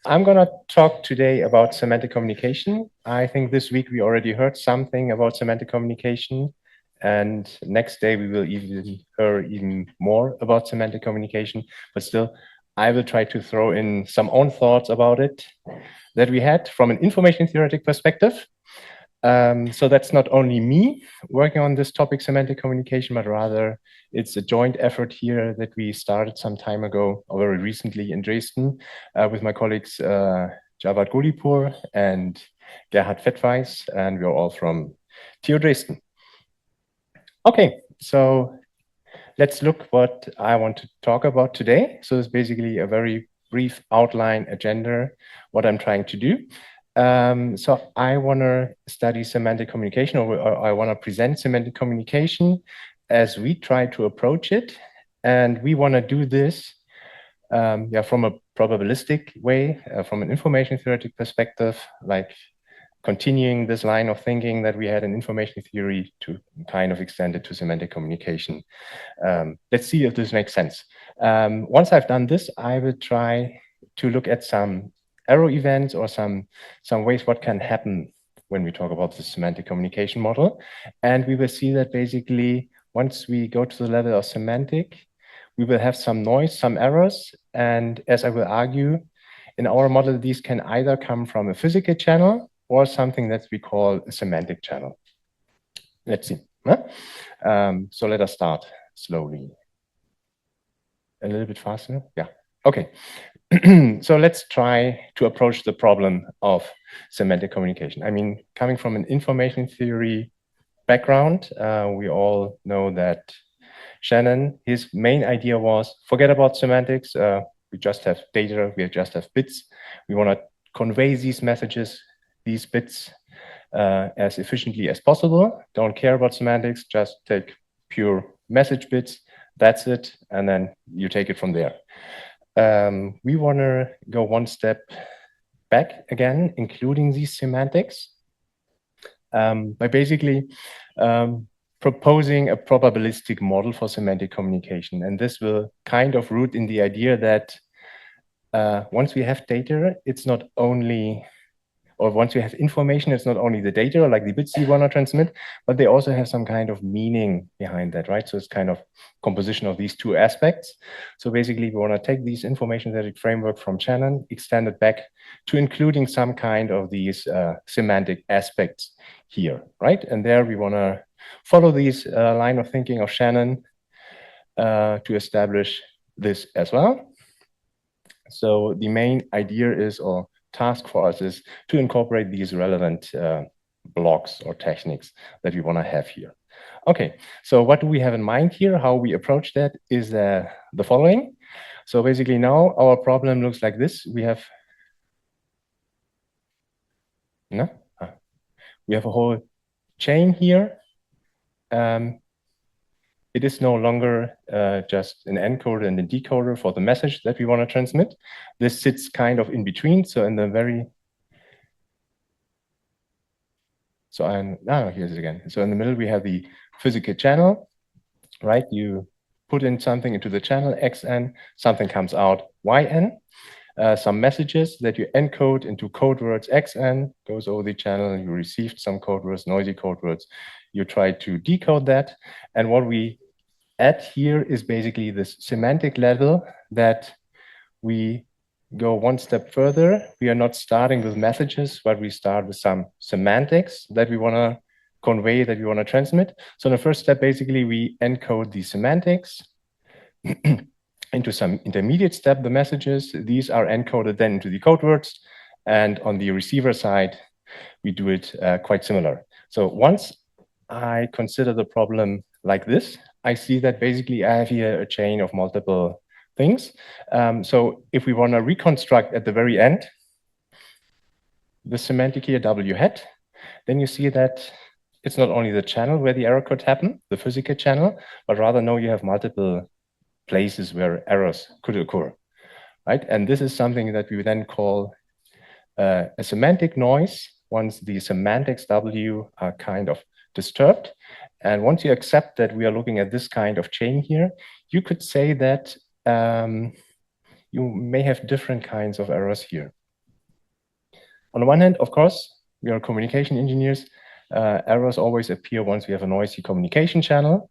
I'm going to talk today about semantic communication. I think this week we already heard something about semantic communication, and next day we will even hear even more about semantic communication. But still, I will try to throw in some own thoughts about it that we had from an information theoretic perspective. So that's not only me working on this topic, semantic communication, but rather it's a joint effort here that we started some time ago, or very recently in Dresden, with my colleagues Javad Golipur and Gerhard Fettweis, and we're all from TU Dresden. Okay, so let's look what I want to talk about today. So it's basically a very brief outline agenda, what I'm trying to do. So I want to study semantic communication, or I want to present semantic communication as we try to approach it. And we want to do this from a probabilistic way, from an information theoretic perspective, like continuing this line of thinking that we had in information theory to kind of extend it to semantic communication. Let's see if this makes sense. Once I've done this, I will try to look at some error events or some ways what can happen when we talk about the semantic communication model. And we will see that basically once we go to the level of semantic, we will have some noise, some errors. And as I will argue, in our model, these can either come from a physical channel or something that we call a semantic channel. Let's see. So let us start slowly. A little bit faster? Yeah. Okay. So let's try to approach the problem of semantic communication. I mean, coming from an information theory background, we all know that Shannon, his main idea was forget about semantics. We just have data, we just have bits. We want to convey these messages, these bits, as efficiently as possible. Don't care about semantics, just take pure message bits. That's it. And then you take it from there. We want to go one step back again, including these semantics, by basically proposing a probabilistic model for semantic communication. And this will kind of root in the idea that once we have data, it's not only, or once we have information, it's not only the data, like the bits you want to transmit, but they also have some kind of meaning behind that, right? So it's kind of composition of these two aspects. So basically, we want to take these information theoretic framework from Shannon, extend it back to including some kind of these semantic aspects here, right? And there we want to follow these line of thinking of Shannon to establish this as well. So the main idea is, or task for us is to incorporate these relevant blocks or techniques that we want to have here. Okay, so what do we have in mind here? How we approach that is the following. So basically now our problem looks like this. We have, we have a whole chain here. It is no longer just an encoder and a decoder for the message that we want to transmit. This sits kind of in between. So in the very, here's it again. So in the middle, we have the physical channel, right? You put in something into the channel xn, something comes out yn. Some messages that you encode into code words xn goes over the channel. You received some code words, noisy code words. You try to decode that. And what we add here is basically this semantic level that we go one step further. We are not starting with messages, but we start with some semantics that we want to convey, that we want to transmit. So in the first step, basically, we encode the semantics into some intermediate step, the messages. These are encoded then into the code words. And on the receiver side, we do it quite similar. So once I consider the problem like this, I see that basically I have here a chain of multiple things. So if we want to reconstruct at the very end, the semantic here W hat, then you see that it's not only the channel where the error could happen, the physical channel, but rather now you have multiple places where errors could occur, right? And this is something that we then call a semantic noise once the semantics W are kind of disturbed. And once you accept that we are looking at this kind of chain here, you could say that you may have different kinds of errors here. On the one hand, of course, we are communication engineers. Errors always appear once we have a noisy communication channel,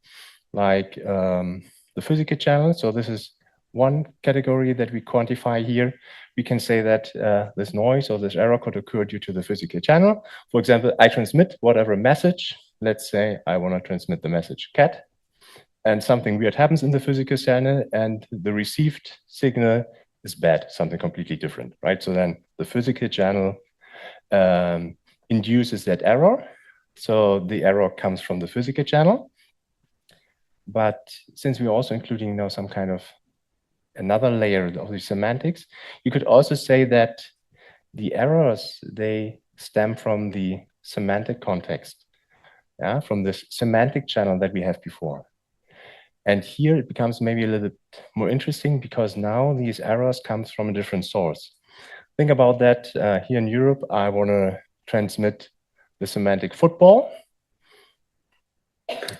like the physical channel. So this is one category that we quantify here. We can say that this noise or this error could occur due to the physical channel. For example, I transmit whatever message. Let's say I want to transmit the message cat, and something weird happens in the physical channel, and the received signal is bad, something completely different, right? So then the physical channel induces that error. So the error comes from the physical channel. But since we're also including now some kind of another layer of the semantics, you could also say that the errors, they stem from the semantic context, yeah, from this semantic channel that we have before. And here it becomes maybe a little bit more interesting because now these errors comes from a different source. Think about that. Here in Europe, I want to transmit the semantic football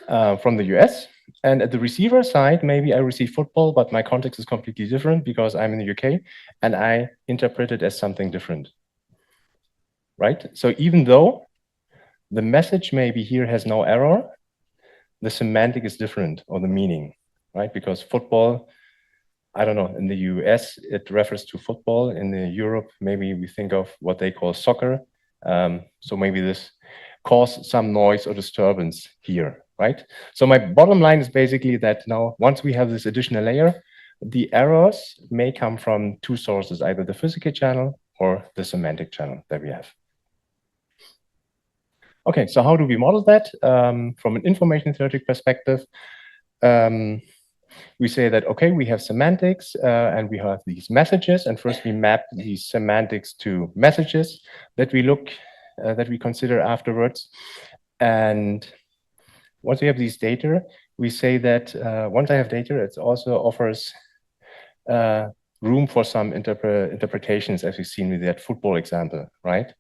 from the US. And at the receiver side, maybe I receive football, but my context is completely different because I'm in the UK and I interpret it as something different, right? So even though the message maybe here has no error, the semantic is different, or the meaning, right? Because football, I don't know, in the US, it refers to football. In the Europe, maybe we think of what they call soccer. So maybe this caused some noise or disturbance here, right? So my bottom line is basically that now, once we have this additional layer, the errors may come from two sources, either the physical channel or the semantic channel that we have. Okay, so how do we model that? From an information theoretic perspective, we say that, okay, we have semantics and we have these messages, and first we map these semantics to messages that we consider afterwards. And once we have these data, we say that once I have data, it also offers room for some interpretations, as we've seen with that football example, right?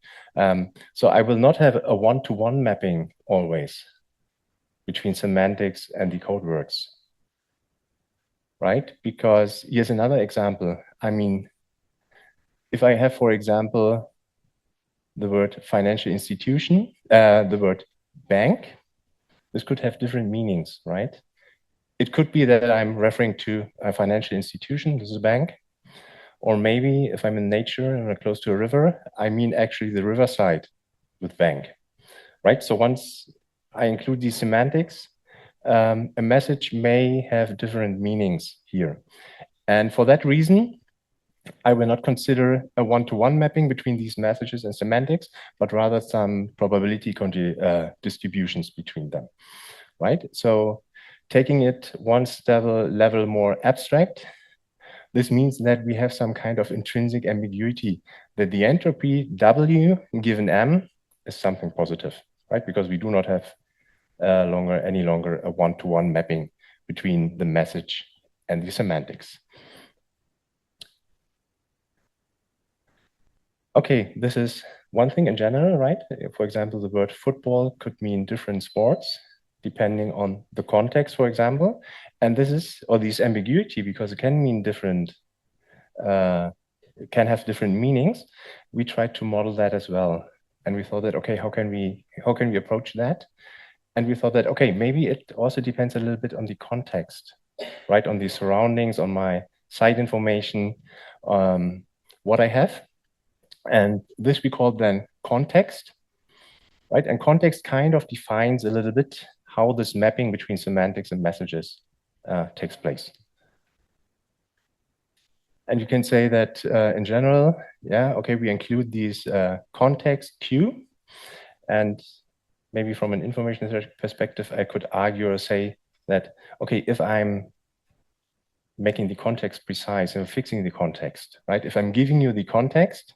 So I will not have a one-to-one mapping always between semantics and the code words, right? Because here's another example. I mean, if I have, for example, the word financial institution, the word bank, this could have different meanings, right? It could be that I'm referring to a financial institution, this is a bank. Or maybe if I'm in nature and I'm close to a river, I mean actually the riverside with bank, right? So once I include these semantics, a message may have different meanings here. And for that reason, I will not consider a one-to-one mapping between these messages and semantics, but rather some probability distributions between them, right? So taking it one level more abstract, this means that we have some kind of intrinsic ambiguity, that the entropy W given M is something positive, right? Because we do not have any longer a one-to-one mapping between the message and the semantics. Okay, this is one thing in general, right? For example, the word football could mean different sports depending on the context, for example. And this is, or this ambiguity, because it can mean different, can have different meanings. We tried to model that as well. And we thought that, okay, how can we approach that? And we thought that, okay, maybe it also depends a little bit on the context, right? On the surroundings, on my site information, what I have. And this we call then context, right? And context kind of defines a little bit how this mapping between semantics and messages takes place. And you can say that in general, yeah, okay, we include these context Q. And maybe from an information perspective, I could argue or say that, okay, if I'm making the context precise and fixing the context, right? If I'm giving you the context,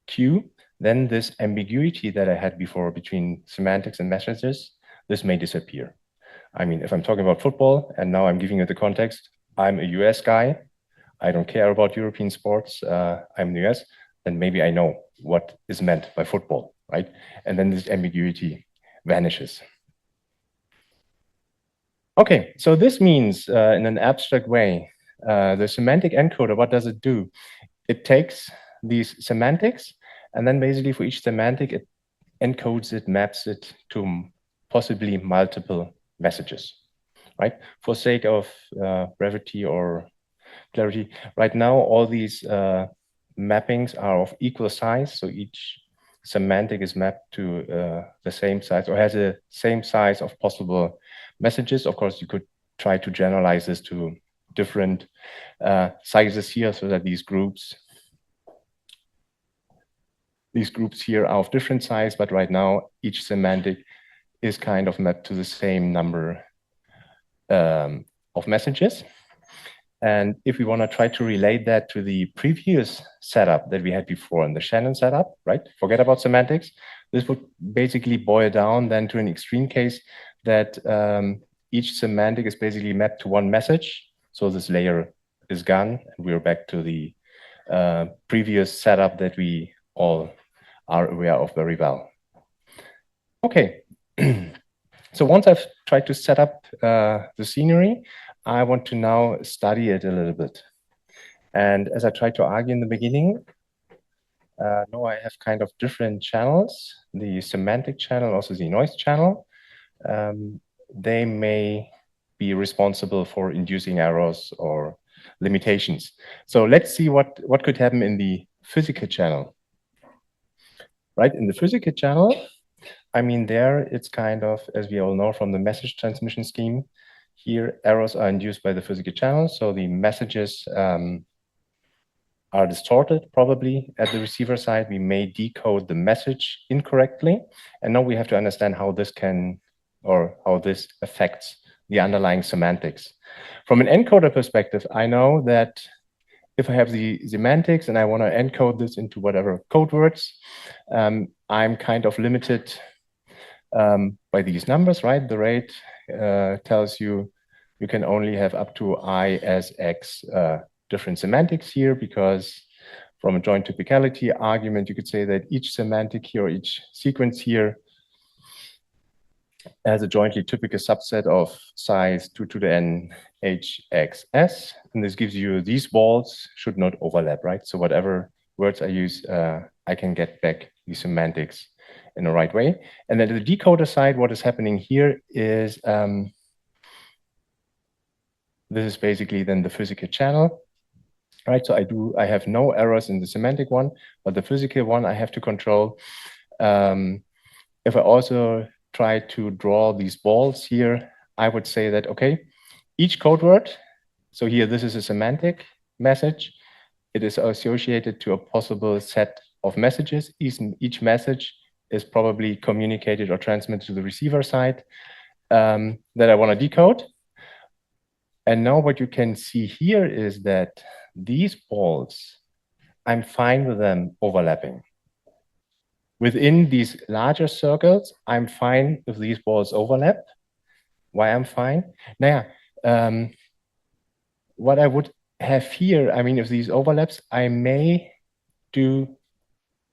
Q, then this ambiguity that I had before between semantics and messages, this may disappear. I mean, if I'm talking about football and now I'm giving you the context, I'm a US guy, I don't care about European sports, I'm in the US, then maybe I know what is meant by football, right? And then this ambiguity vanishes. Okay, so this means in an abstract way, the semantic encoder, what does it do? It takes these semantics, and then basically for each semantic, it encodes it, maps it to possibly multiple messages, right? For sake of brevity or clarity, right now, all these mappings are of equal size, so each semantic is mapped to the same size or has the same size of possible messages. Of course, you could try to generalize this to different sizes here so that these groups here are of different size, but right now each semantic is kind of mapped to the same number of messages. And if we want to try to relate that to the previous setup that we had before in the Shannon setup, right? Forget about semantics. This would basically boil down then to an extreme case that each semantic is basically mapped to one message. So this layer is gone, and we're back to the previous setup that we all are aware of very well. Okay. So once I've tried to set up the scenery, I want to now study it a little bit. And as I tried to argue in the beginning, now I have kind of different channels, the semantic channel, also the noise channel. They may be responsible for inducing errors or limitations. So let's see what could happen in the physical channel. Right, in the physical channel, I mean, there it's kind of, as we all know from the message transmission scheme, here errors are induced by the physical channel. So the messages are distorted probably at the receiver side. We may decode the message incorrectly. And now we have to understand how this can, or how this affects the underlying semantics. From an encoder perspective, I know that if I have the semantics and I want to encode this into whatever code words, I'm kind of limited by these numbers, right? The rate tells you you can only have up to I as X different semantics here, because from a joint typicality argument, you could say that each semantic here, or each sequence here, has a jointly typical subset of size 2 to the n hxs. And this gives you these balls should not overlap, right? So whatever words I use, I can get back the semantics in the right way. And then the decoder side, what is happening here is this is basically then the physical channel, right? So I have no errors in the semantic one, but the physical one I have to control. If I also try to draw these balls here, I would say that, okay, each code word, so here this is a semantic message, it is associated to a possible set of messages. Each message is probably communicated or transmitted to the receiver side that I want to decode. And now what you can see here is that these balls, I'm fine with them overlapping. Within these larger circles, I'm fine if these balls overlap. Why I'm fine? Now, what I would have here, I mean, if these overlaps, I may do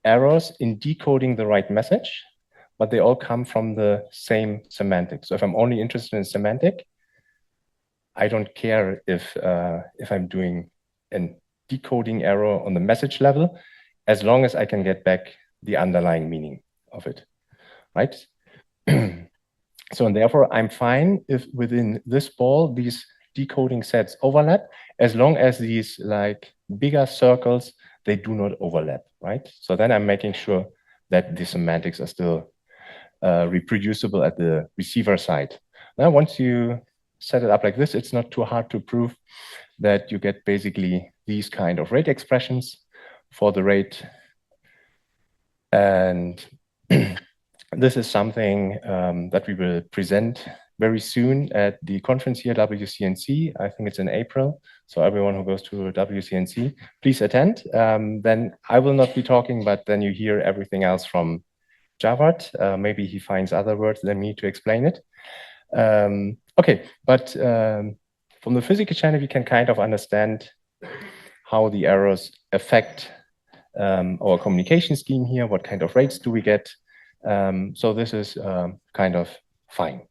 errors in decoding the right message, but they all come from the same semantic. So if I'm only interested in semantic, I don't care if I'm doing a decoding error on the message level, as long as I can get back the underlying meaning of it, right? So, and therefore, I'm fine if within this ball, these decoding sets overlap, as long as these like bigger circles, they do not overlap, right? So then I'm making sure that the semantics are still reproducible at the receiver side. Now, once you set it up like this, it's not too hard to prove that you get basically these kind of rate expressions for the rate. And this is something that we will present very soon at the conference here, WCNC. I think it's in April. So everyone who goes to WCNC, please attend. Then I will not be talking, but then you hear everything else from Javad. Maybe he finds other words than me to explain it. Okay, but from the physical channel, we can kind of understand how the errors affect our communication scheme here. What kind of rates do we get? So this is kind of fine.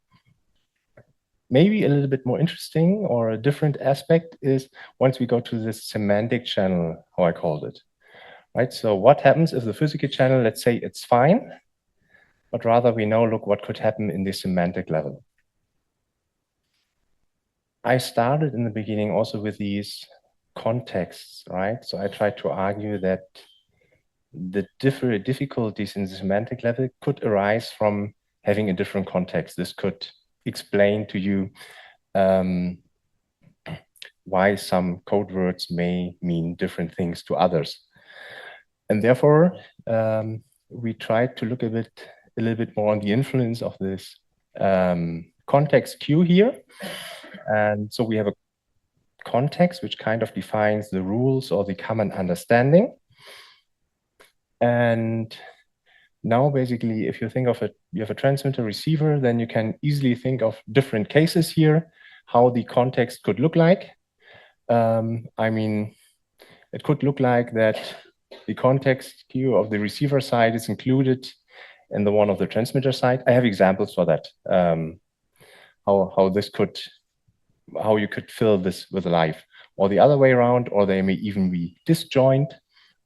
Maybe a little bit more interesting or a different aspect is once we go to this semantic channel, how I called it, right? So what happens if the physical channel, let's say it's fine, but rather we know, look, what could happen in the semantic level. I started in the beginning also with these contexts, right? So I tried to argue that the different difficulties in the semantic level could arise from having a different context. This could explain to you why some code words may mean different things to others. And therefore, we tried to look a little bit more on the influence of this context Q here. And so we have a context which kind of defines the rules or the common understanding. And now basically, if you think of it, you have a transmitter receiver, then you can easily think of different cases here, how the context could look like. I mean, it could look like that the context queue of the receiver side is included in the one of the transmitter side. I have examples for that, how you could fill this with live, or the other way around, or they may even be disjoint,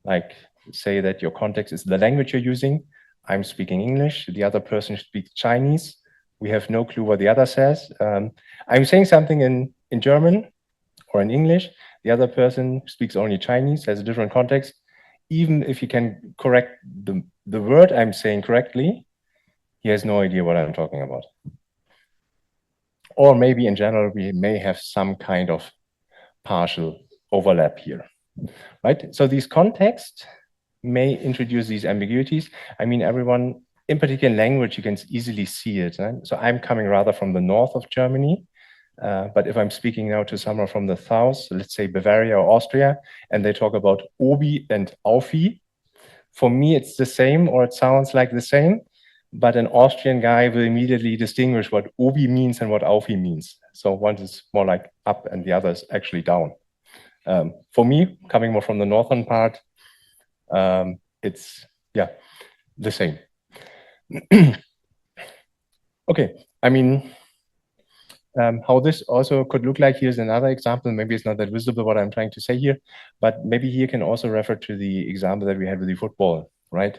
like say that your context is the language you're using. I'm speaking English, the other person speaks Chinese. We have no clue what the other says. I'm saying something in German or in English. The other person speaks only Chinese, has a different context. Even if he can correct the word I'm saying correctly, he has no idea what I'm talking about. Or maybe in general, we may have some kind of partial overlap here, right? So these contexts may introduce these ambiguities. I mean, everyone, in particular language, you can easily see it. Right? So I'm coming rather from the north of Germany, but if I'm speaking now to someone from the south, so let's say Bavaria or Austria, and they talk about Obi and Aufi, for me, it's the same, or it sounds like the same, but an Austrian guy will immediately distinguish what Obi means and what Aufi means. So one is more like up and the other is actually down. For me, coming more from the northern part, it's, yeah, the same. Okay, I mean, how this also could look like, here's another example. Maybe it's not that visible what I'm trying to say here, but maybe here can also refer to the example that we had with the football, right?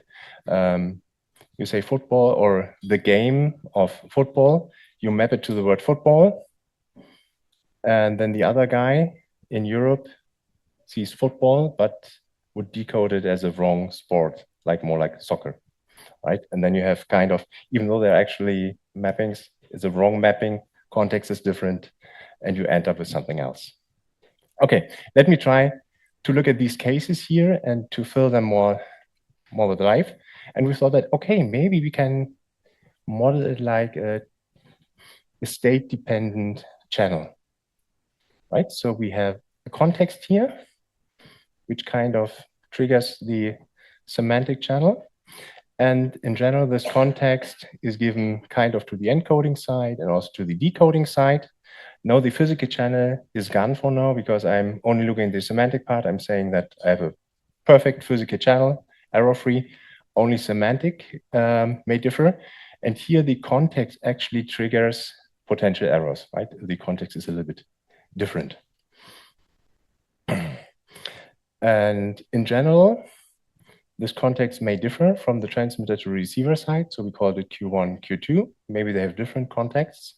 You say football or the game of football, you map it to the word football. And then the other guy in Europe sees football, but would decode it as a wrong sport, like more like soccer, right? And then you have kind of, even though they're actually mappings, it's a wrong mapping, context is different, and you end up with something else. Okay, let me try to look at these cases here and to fill them more with life. And we thought that, okay, maybe we can model it like a state-dependent channel, right? So we have a context here, which kind of triggers the semantic channel. And in general, this context is given kind of to the encoding side and also to the decoding side. Now the physical channel is gone for now because I'm only looking at the semantic part. I'm saying that I have a perfect physical channel, error-free. Only semantic may differ. And here the context actually triggers potential errors, right? The context is a little bit different. And in general, this context may differ from the transmitter to receiver side. So we call it Q1, Q2. Maybe they have different contexts.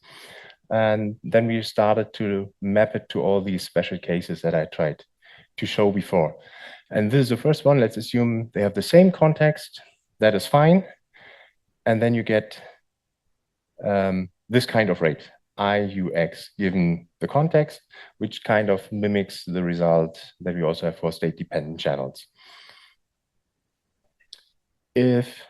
And then we started to map it to all these special cases that I tried to show before. And this is the first one. Let's assume they have the same context. That is fine. And then you get this kind of rate, IUX, given the context, which kind of mimics the result that we also have for state-dependent channels. If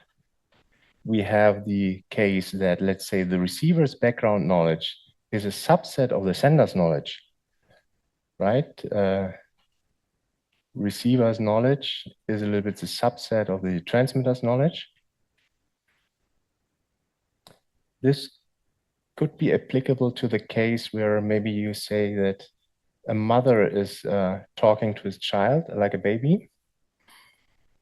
we have the case that, let's say, the receiver's background knowledge is a subset of the sender's knowledge, right? Receiver's knowledge is a little bit the subset of the transmitter's knowledge. This could be applicable to the case where maybe you say that a mother is talking to his child, like a baby,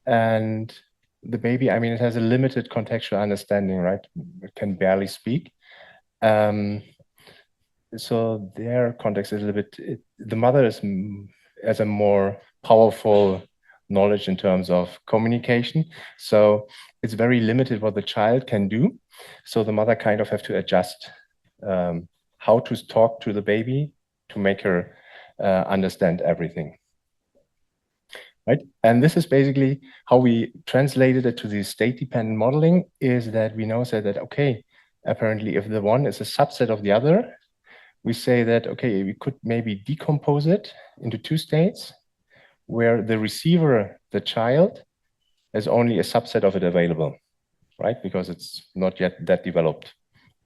and the baby, I mean, it has a limited contextual understanding, right? It can barely speak. So their context is a little bit, the mother is as a more powerful knowledge in terms of communication. So it's very limited what the child can do. So the mother kind of have to adjust how to talk to the baby to make her understand everything. Right? And this is basically how we translated it to the state-dependent modeling, is that we now say that, okay, apparently if the one is a subset of the other, we say that, okay, we could maybe decompose it into two states where the receiver, the child, has only a subset of it available, right? Because it's not yet that developed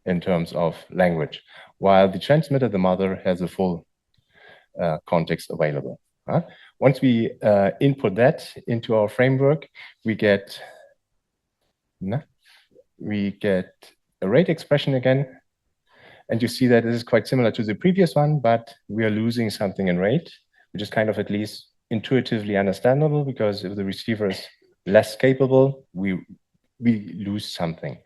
in terms of language, while the transmitter, the mother, has a full context available. Once we input that into our framework, we get a rate expression again. And you see that this is quite similar to the previous one, but we are losing something in rate, which is kind of at least intuitively understandable, because if the receiver is less capable, we lose something.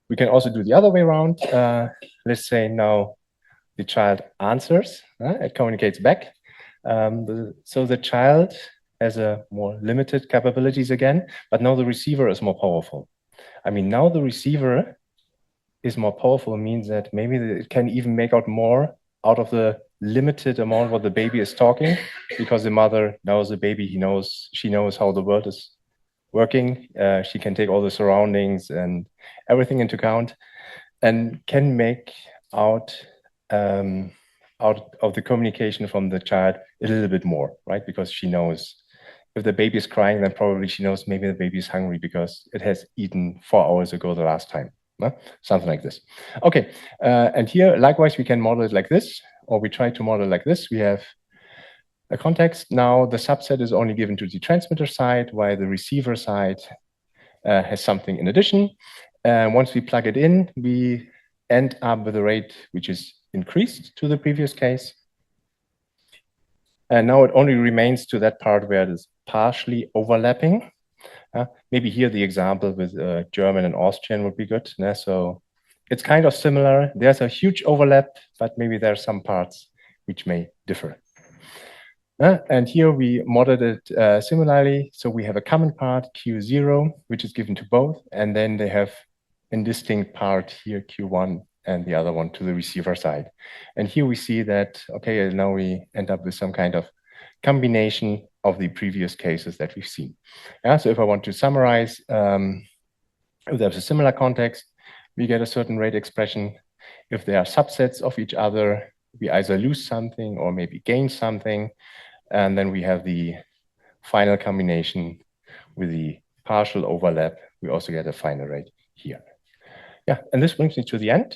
We can also do the other way around. Let's say now the child answers, it communicates back. So the child has a more limited capabilities again, but now the receiver is more powerful. I mean, now the receiver is more powerful means that maybe it can even make out more out of the limited amount what the baby is talking, because the mother knows the baby, she knows how the world is working. She can take all the surroundings and everything into account, and can make out of the communication from the child a little bit more, right? Because she knows if the baby is crying, then probably she knows maybe the baby is hungry because it has eaten 4 hours ago the last time. Something like this. Okay, and here, likewise, we can model it like this, or we try to model like this. We have a context. Now, the subset is only given to the transmitter side, while the receiver side has something in addition. Once we plug it in, we end up with a rate which is increased to the previous case. And now it only remains to that part where it is partially overlapping. Maybe here the example with German and Austrian would be good. So it's kind of similar. There's a huge overlap, but maybe there are some parts which may differ. And here we modeled it similarly. So we have a common part, Q0, which is given to both. And then they have a distinct part here, Q1, and the other one to the receiver side. And here we see that, okay, now we end up with some kind of combination of the previous cases that we've seen. So if I want to summarize, if there's a similar context, we get a certain rate expression. If there are subsets of each other, we either lose something or maybe gain something. And then we have the final combination with the partial overlap. We also get a final rate here. Yeah, and this brings me to the end.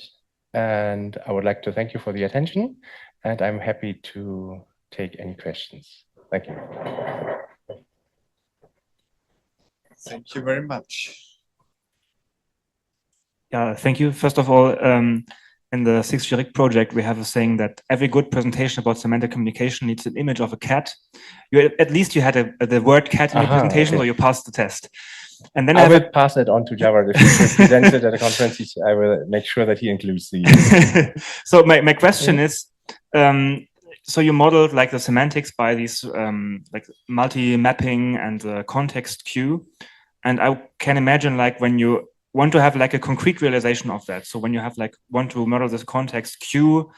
And I would like to thank you for the attention. And I'm happy to take any questions. Thank you. Thank you very much. Yeah, thank you. First of all, in the Theoretic project, we have a saying that every good presentation about semantic communication needs an image of a cat. At least you had the word cat in your presentation, okay. So you passed the test. And then I will pass it on to Jawad. If he presents it at a conference, I will make sure that he includes the. So my question is, so you modeled like the semantics by these like multi-mapping and context queue, and I can imagine like when you want to have like a concrete realization of that. So when you have like want to model this context queue,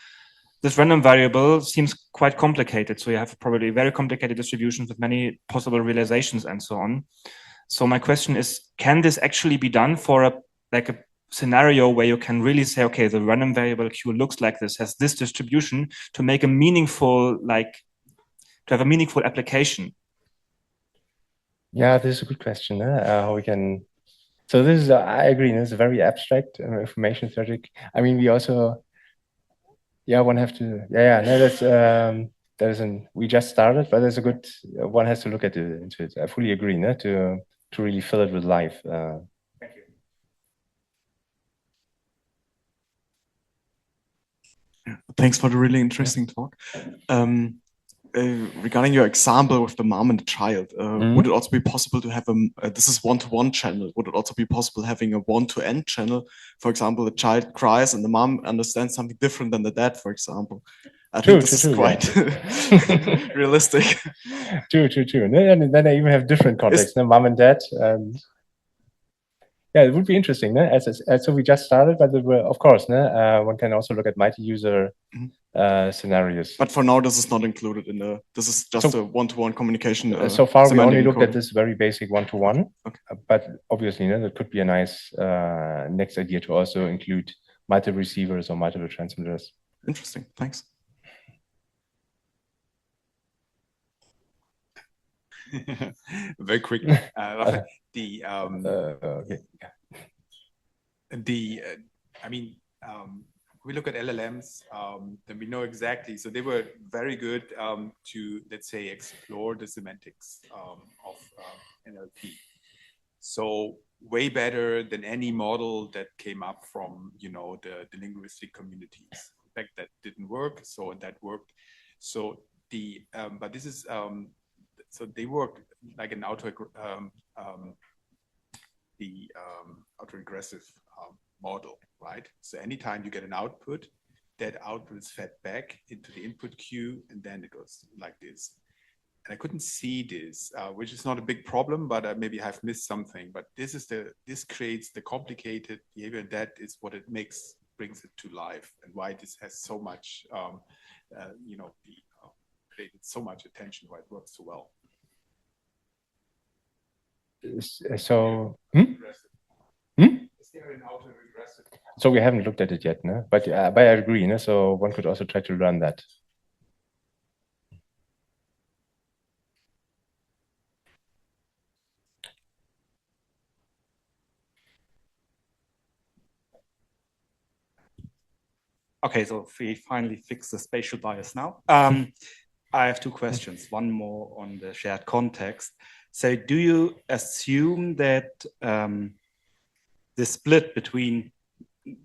this random variable seems quite complicated. So you have probably very complicated distributions with many possible realizations and so on. So my question is, can this actually be done for a scenario where you can really say, okay, the random variable Q looks like this, has this distribution to make a meaningful, to have a meaningful application? Yeah, this is a good question. How we can. So this is, I agree, this is a very abstract information theoretic. I mean, we also, one have to, no, that's, we just started, but there's a good, one has to look at it into it. I fully agree, to really fill it with life. Thank you. Thanks for the really interesting talk. Regarding your example with the mom and the child, would it also be possible to have this is one-to-one channel, would it also be possible having a one-to-end channel? For example, the child cries and the mom understands something different than the dad, for example. I think this is quite realistic. True. And then I even have different contexts, mom and dad. Yeah, it would be interesting. So we just started, but of course, one can also look at multi-user scenarios. But for now, this is not included in the. This is just a one-to-one communication. So far, we only looked at this very basic one-to-one. Okay. But obviously, that could be a nice next idea to also include multiple receivers or multiple transmitters. Interesting. Thanks. Very quick. We look at LLMs, then we know exactly. So they were very good to, let's say, explore the semantics of NLP. So way better than any model that came up from, the linguistic communities. In fact, that didn't work. So that worked. So but this is so they work like an autoregressive model, right? So anytime you get an output, that output is fed back into the input queue, and then it goes like this. And I couldn't see this, which is not a big problem, but maybe I've missed something. But this creates the complicated behavior, and that is what it brings it to life, and why this has so much, created so much attention, why it works so well. So, Is there an autoregressive? So we haven't looked at it yet, no? But I agree, no? So one could also try to learn that. Okay, so we finally fix the spatial bias now. I have two questions, one more on the shared context. So do you assume that the split between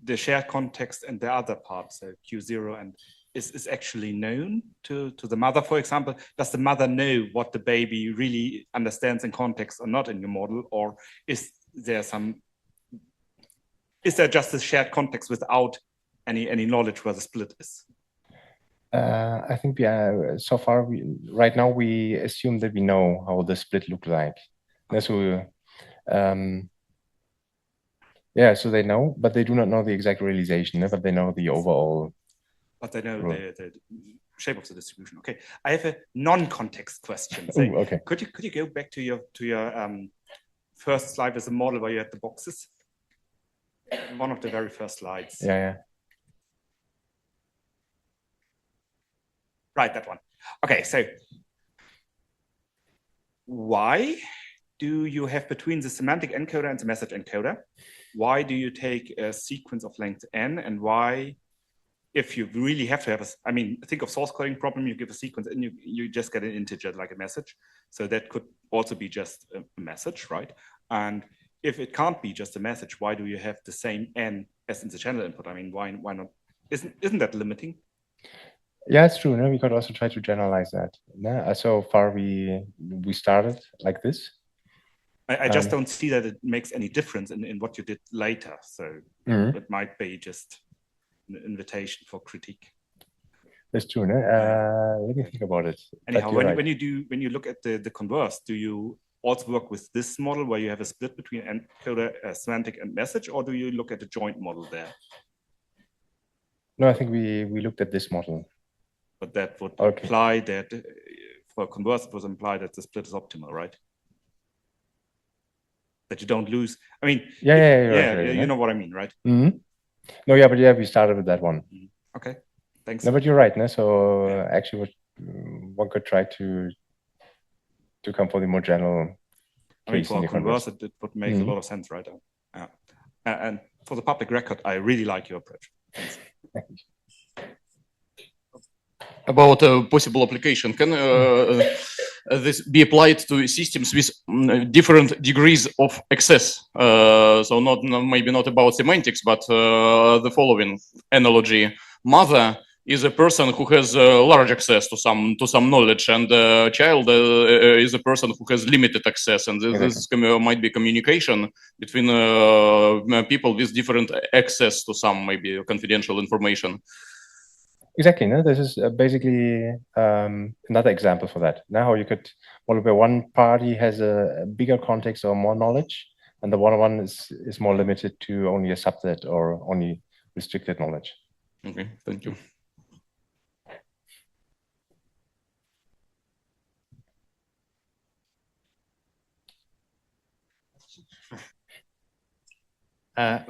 the shared context and the other part, so Q0, and is actually known to the mother, for example? Does the mother know what the baby really understands in context or not in your model? Or is there just a shared context without any knowledge where the split is? I think so far right now we assume that we know how the split look like. So so they know, but they do not know the exact realization, but they know the overall. But they know the shape of the distribution. Okay, I have a non-context question. So okay. Could you go back to your first slide with the model where you had the boxes? One of the very first slides. Yeah. Right, that one. Okay, so why do you have between the semantic encoder and the message encoder? Why do you take a sequence of length n, and why, if you really have to have think of source coding problem, you give a sequence and you just get an integer like a message. So that could also be just a message, right? And if it can't be just a message, why do you have the same n as in the channel input? Why not? Isn't that limiting? Yeah, it's true. No, we could also try to generalize that. No, so far we started like this. I just don't see that it makes any difference in what you did later. So it might be just an invitation for critique. That's true. No? Let me think about it. Anyhow, when you look at the converse, do you also work with this model where you have a split between encoder, semantic, and message, or do you look at a joint model there? No, I think we looked at this model. But that would imply that for converse, it would imply that the split is optimal, right? That you don't lose. Right, you know what I mean, right? No, but we started with that one. Okay, thanks. No, but you're right. No? So actually, one could try to come for the more general. For converse, it would make a lot of sense, right? And for the public record, I really like your approach. Thanks. About a possible application, can this be applied to systems with different degrees of access? So maybe not about semantics, but the following analogy: mother is a person who has large access to some knowledge, and child is a person who has limited access, and this might be communication between people with different access to some maybe confidential information. Exactly. No, this is basically another example for that. Now you could model where one party has a bigger context or more knowledge, and the other one is more limited to only a subset or only restricted knowledge. Okay, thank you.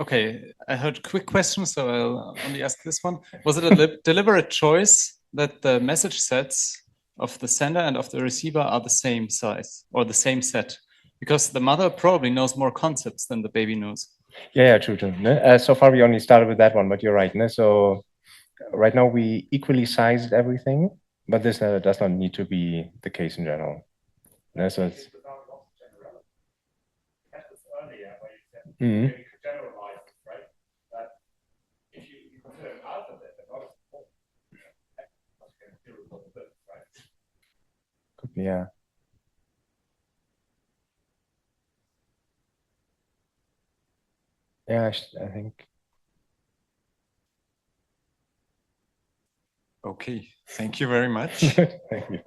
Okay, I heard quick questions, so I'll only ask this one. Was it a deliberate choice that the message sets of the sender and of the receiver are the same size or the same set? Because the mother probably knows more concepts than the baby knows. Yeah, true. No? So far, we only started with that one, but you're right. No? So right now, we equally sized everything, but this does not need to be the case in general. No? So it's... Mm-hmm. Yeah. Yeah, I think. Okay, thank you very much. Thank you.